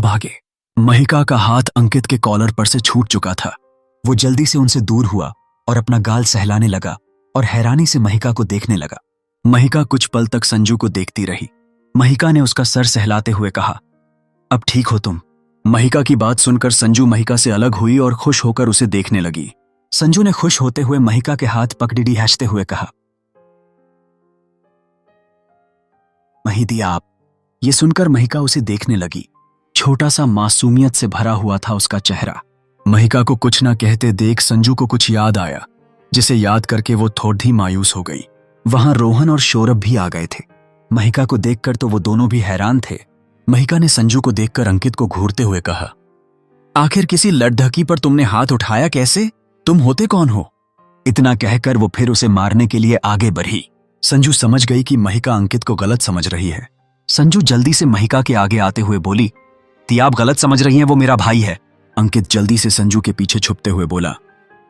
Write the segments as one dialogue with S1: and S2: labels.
S1: भागे। महिका का हाथ अंकित के कॉलर पर से छूट चुका था। वो जल्दी से उनसे दूर हुआ और अपना गाल सहलाने लगा और हैरानी से महिका को देखने लगा। महिका कुछ पल तक संजू को देखती रही। महिका ने उसका सर सहलाते हुए कहा, अब ठीक हो तुम? महिका की बात सुनकर संजू महिका से अलग हुई और खुश होकर उसे देखने लगी। संजू ने खुश होते हुए महिका के हाथ पकड़ी हैंचते हुए कहा, महिदी आप। ये सुनकर महिका उसे देखने लगी। छोटा सा मासूमियत से भरा हुआ था उसका चेहरा। महिका को कुछ ना कहते देख संजू को कुछ याद आया, जिसे याद करके वो थोड़ी मायूस हो गई। वहां रोहन और सौरभ भी आ गए थे। महिका को देखकर तो वो दोनों भी हैरान थे। महिका ने संजू को देखकर अंकित को घूरते हुए कहा, आखिर किसी लड़ढकी पर तुमने हाथ उठाया कैसे? तुम होते कौन हो? इतना कहकर वो फिर उसे मारने के लिए आगे बढ़ी। संजू समझ गई कि महिका अंकित को गलत समझ रही है। संजू जल्दी से महिका के आगे आते हुए बोली, ती आप गलत समझ रही हैं, वो मेरा भाई है। अंकित जल्दी से संजू के पीछे छुपते हुए बोला,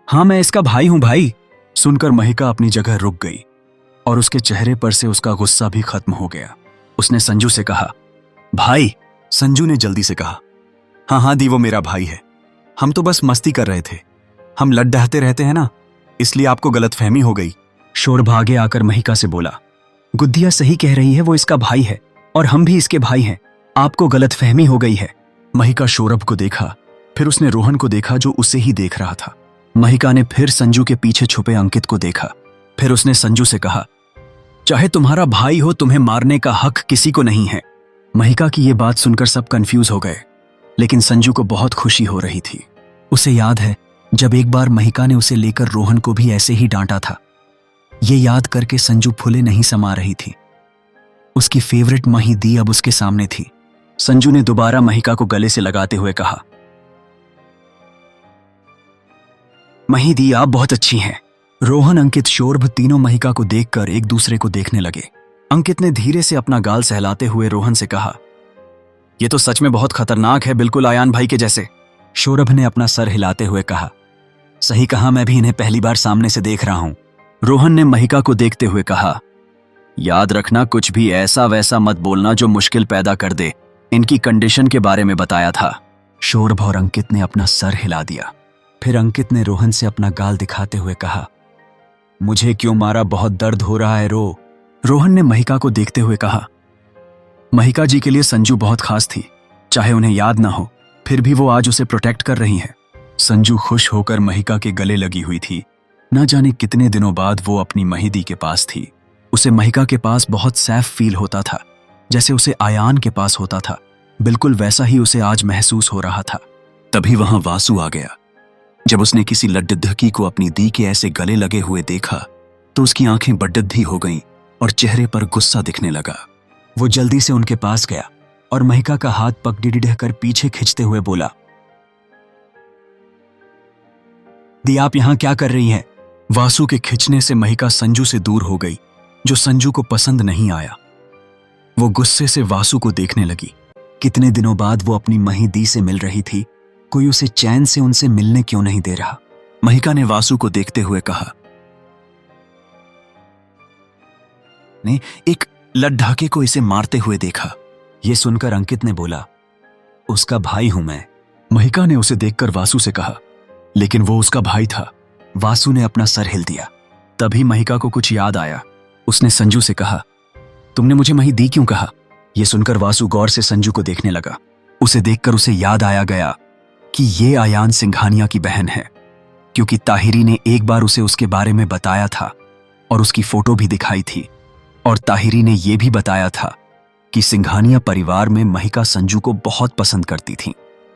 S1: हाँ मैं इसका भाई हूं भाई। सुनकर महिका अपनी जगह रुक गई और उसके चेहरे पर से उसका गुस्सा भी खत्म हो गया। उसने संजू से कहा, भाई? संजू ने जल्दी से कहा, हाँ दी वो मेरा भाई है। हम तो बस मस्ती कर रहे थे। हम लड़डहते रहते हैं ना, इसलिए आपको गलतफहमी हो गई। सौरभ आगे आकर महिका से बोला, गुद्दिया सही कह रही है, वो इसका भाई है और हम भी इसके भाई हैं। आपको गलतफहमी हो गई है। महिका सौरभ को देखा, फिर उसने रोहन को देखा जो उसे ही देख रहा था। महिका ने फिर संजू के पीछे छुपे अंकित को देखा। फिर उसने संजू से कहा, चाहे तुम्हारा भाई हो, तुम्हें मारने का हक किसी को नहीं है। महिका की ये बात सुनकर सब कंफ्यूज हो गए, लेकिन संजू को बहुत खुशी हो रही थी। उसे याद है जब एक बार महिका ने उसे लेकर रोहन को भी ऐसे ही डांटा था। ये याद करके संजू फुले नहीं समा रही थी। उसकी फेवरेट महिदी अब उसके सामने थी। संजू ने दोबारा महिका को गले से लगाते हुए कहा, महिदी आप बहुत अच्छी हैं। रोहन, अंकित, सौरभ तीनों महिका को देखकर एक दूसरे को देखने लगे। अंकित ने धीरे से अपना गाल सहलाते हुए रोहन से कहा, यह तो सच में बहुत खतरनाक है, बिल्कुल आयान भाई के जैसे। सौरभ ने अपना सर हिलाते हुए कहा, सही कहा, मैं भी इन्हें पहली बार सामने से देख रहा हूं। रोहन ने महिका को देखते हुए कहा, याद रखना कुछ भी ऐसा वैसा मत बोलना जो मुश्किल पैदा कर दे। इनकी कंडीशन के बारे में बताया था। सौरभ और अंकित ने अपना सर हिला दिया। फिर अंकित ने रोहन से अपना गाल दिखाते हुए कहा, मुझे क्यों मारा, बहुत दर्द हो रहा है रो। रोहन ने महिका को देखते हुए कहा, महिका जी के लिए संजू बहुत खास थी, चाहे उन्हें याद ना हो, फिर भी वो आज उसे प्रोटेक्ट कर रही है। संजू खुश होकर महिका के गले लगी हुई थी। न जाने कितने दिनों बाद वो अपनी महिदी के पास थी। उसे महिका के पास बहुत सेफ फील होता था, जैसे उसे आयान के पास होता था। बिल्कुल वैसा ही उसे आज महसूस हो रहा था। तभी वहां वासु आ गया। जब उसने किसी लड्डुद्धकी को अपनी दी के ऐसे गले लगे हुए देखा तो उसकी आंखें बड्डद्दी हो गईं और चेहरे पर गुस्सा दिखने लगा। वो जल्दी से उनके पास गया और महिका का हाथ पकड़ कर पीछे खींचते हुए बोला, दी आप यहां क्या कर रही हैं? वासु के खींचने से महिका संजू से दूर हो गई, जो संजू को पसंद नहीं आया। वो गुस्से से वासु को देखने लगी। कितने दिनों बाद वो अपनी महिदी से मिल रही थी, कोई उसे चैन से उनसे मिलने क्यों नहीं दे रहा? महिका ने वासु को देखते हुए कहा, ने एक लड्ढाके को इसे मारते हुए देखा। ये सुनकर अंकित ने बोला, उसका भाई हूं मैं। महिका ने उसे देखकर वासु से कहा, लेकिन वो उसका भाई था। वासु ने अपना सर हिल दिया। तभी महिका को कुछ याद आया। उसने संजू से कहा, तुमने मुझे महिदी क्यों कहा? यह सुनकर वासु गौर से संजू को देखने लगा। उसे देखकर उसे याद आया गया कि ये आयान सिंघानिया की बहन है, क्योंकि ताहिरी ने एक बार उसे उसके बारे में बताया था और उसकी फोटो भी दिखाई थी। और ताहिरी ने यह भी बताया था कि सिंघानिया परिवार में महिका संजू को बहुत पसंद करती थी।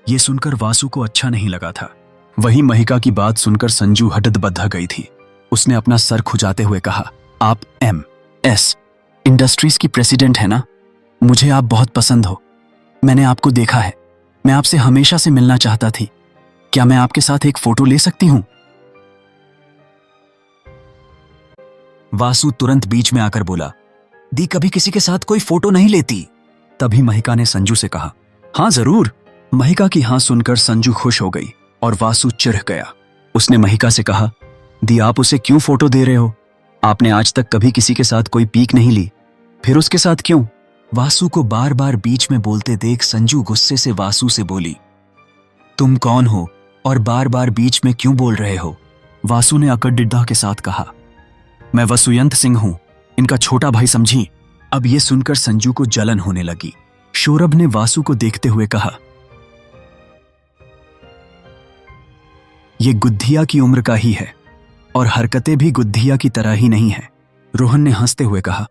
S1: यह सुनकर वासु को अच्छा नहीं लगा था। वहीं महिका की बात सुनकर संजू हटत-बद्धा गई थी। उसने अपना सर खुजाते हुए कहा, आप MS इंडस्ट्रीज की प्रेसिडेंट है ना? मुझे आप बहुत पसंद हो। मैंने आपको देखा है। मैं आपसे हमेशा से मिलना चाहता थी। क्या मैं आपके साथ एक फोटो ले सकती हूं? वासु तुरंत बीच में आकर बोला, दी कभी किसी के साथ कोई फोटो नहीं लेती। तभी महिका ने संजू से कहा, हाँ जरूर। महिका की हाँ सुनकर संजू खुश हो गई और वासु चिढ़ गया। उसने महिका से कहा, दी आप उसे क्यों फोटो दे रहे हो? आपने आज तक कभी किसी के साथ कोई पीक नहीं ली, फिर उसके साथ क्यों? वासु को बार बार बीच में बोलते देख संजू गुस्से से वासु से बोली, तुम कौन हो और बार बार बीच में क्यों बोल रहे हो? वासु ने अकड़िड्डा के साथ कहा, मैं वसुयंत सिंह हूं, इनका छोटा भाई समझी। अब यह सुनकर संजू को जलन होने लगी। सौरभ ने वासु को देखते हुए कहा, यह गुद्धिया की उम्र का ही है और हरकतें भी गुद्धिया की तरह ही नहीं है। रोहन ने हंसते हुए कहा,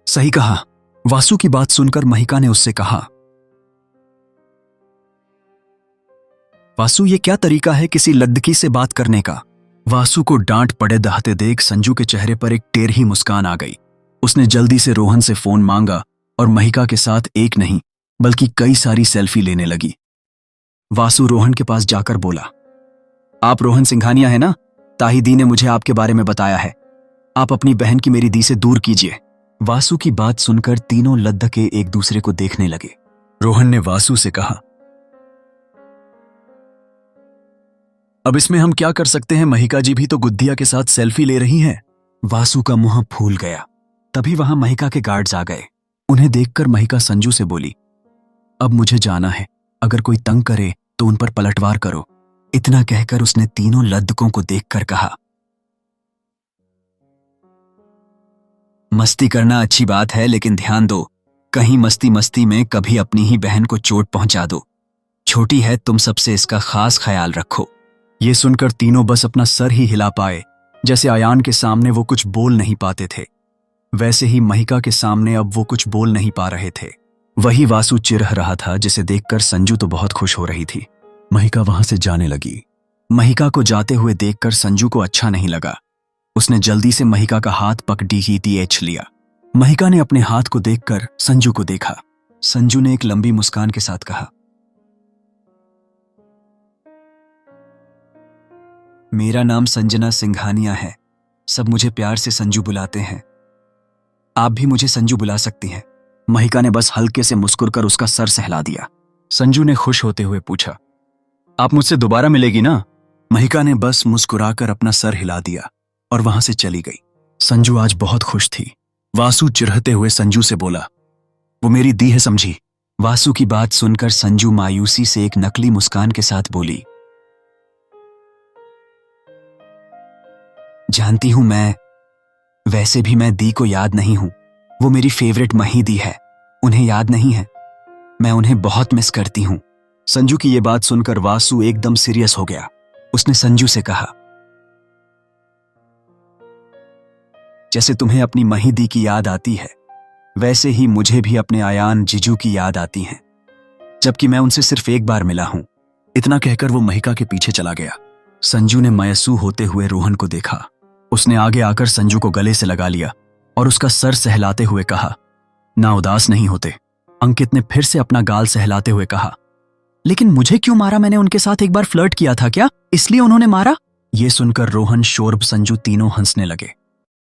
S1: सही कहा। वासु की बात सुनकर महिका ने उससे कहा, वासु ये क्या तरीका है किसी लड़की से बात करने का? वासु को डांट पड़े दहाते देख संजू के चेहरे पर एक टेढ़ी मुस्कान आ गई। उसने जल्दी से रोहन से फोन मांगा और महिका के साथ एक नहीं बल्कि कई सारी सेल्फी लेने लगी। वासु रोहन के पास जाकर बोला, आप रोहन सिंघानिया है ना? ताही दी ने मुझे आपके बारे में बताया है। आप अपनी बहन की मेरी दी से दूर कीजिए। वासु की बात सुनकर तीनों लद्दके एक दूसरे को देखने लगे। रोहन ने वासु से कहा, अब इसमें हम क्या कर सकते हैं? महिका जी भी तो गुद्धिया के साथ सेल्फी ले रही हैं। वासु का मुंह फूल गया। तभी वहां महिका के गार्ड्स आ गए। उन्हें देखकर महिका संजू से बोली, अब मुझे जाना है, अगर कोई तंग करे तो उन पर पलटवार करो। इतना कहकर उसने तीनों लद्दकों को देखकर कहा, मस्ती करना अच्छी बात है, लेकिन ध्यान दो, कहीं मस्ती मस्ती में कभी अपनी ही बहन को चोट पहुंचा दो। छोटी है, तुम सबसे इसका खास ख्याल रखो। ये सुनकर तीनों बस अपना सर ही हिला पाए। जैसे आयान के सामने वो कुछ बोल नहीं पाते थे, वैसे ही महिका के सामने अब वो कुछ बोल नहीं पा रहे थे। वही वासु चिढ़ रहा था, जिसे देखकर संजू तो बहुत खुश हो रही थी। महिका वहां से जाने लगी। महिका को जाते हुए देखकर संजू को अच्छा नहीं लगा। उसने जल्दी से महिका का हाथ पकड़ी ही DH लिया। महिका ने अपने हाथ को देखकर संजू को देखा। संजू ने एक लंबी मुस्कान के साथ कहा, मेरा नाम संजना सिंघानिया है, सब मुझे प्यार से संजू बुलाते हैं। आप भी मुझे संजू बुला सकती हैं। महिका ने बस हल्के से मुस्कुराकर उसका सर सहला दिया। संजू ने खुश होते हुए पूछा, आप मुझसे दोबारा मिलेगी ना? महिका ने बस मुस्कुराकर अपना सर हिला दिया और वहां से चली गई। संजू आज बहुत खुश थी। वासु चिढ़ते हुए संजू से बोला, वो मेरी दी है समझी। वासु की बात सुनकर संजू मायूसी से एक नकली मुस्कान के साथ बोली, जानती हूं मैं, वैसे भी मैं दी को याद नहीं हूं। वो मेरी फेवरेट मही दी है, उन्हें याद नहीं है। मैं उन्हें बहुत मिस करती हूं। संजू की ये बात सुनकर वासु एकदम सीरियस हो गया। उसने संजू से कहा, जैसे तुम्हें अपनी मही दी की याद आती है, वैसे ही मुझे भी अपने आयान जीजू की याद आती है, जबकि मैं उनसे सिर्फ एक बार मिला हूं। इतना कहकर वो महिका के पीछे चला गया। संजू ने मायूस होते हुए रोहन को देखा। उसने आगे आकर संजू को गले से लगा लिया और उसका सर सहलाते हुए कहा, ना उदास नहीं होते? अंकित ने फिर से अपना गाल सहलाते हुए कहा, लेकिन मुझे क्यों मारा? मैंने उनके साथ एक बार फ्लर्ट किया था, क्या इसलिए उन्होंने मारा? ये सुनकर रोहन, सौरभ, संजू तीनों हंसने लगे।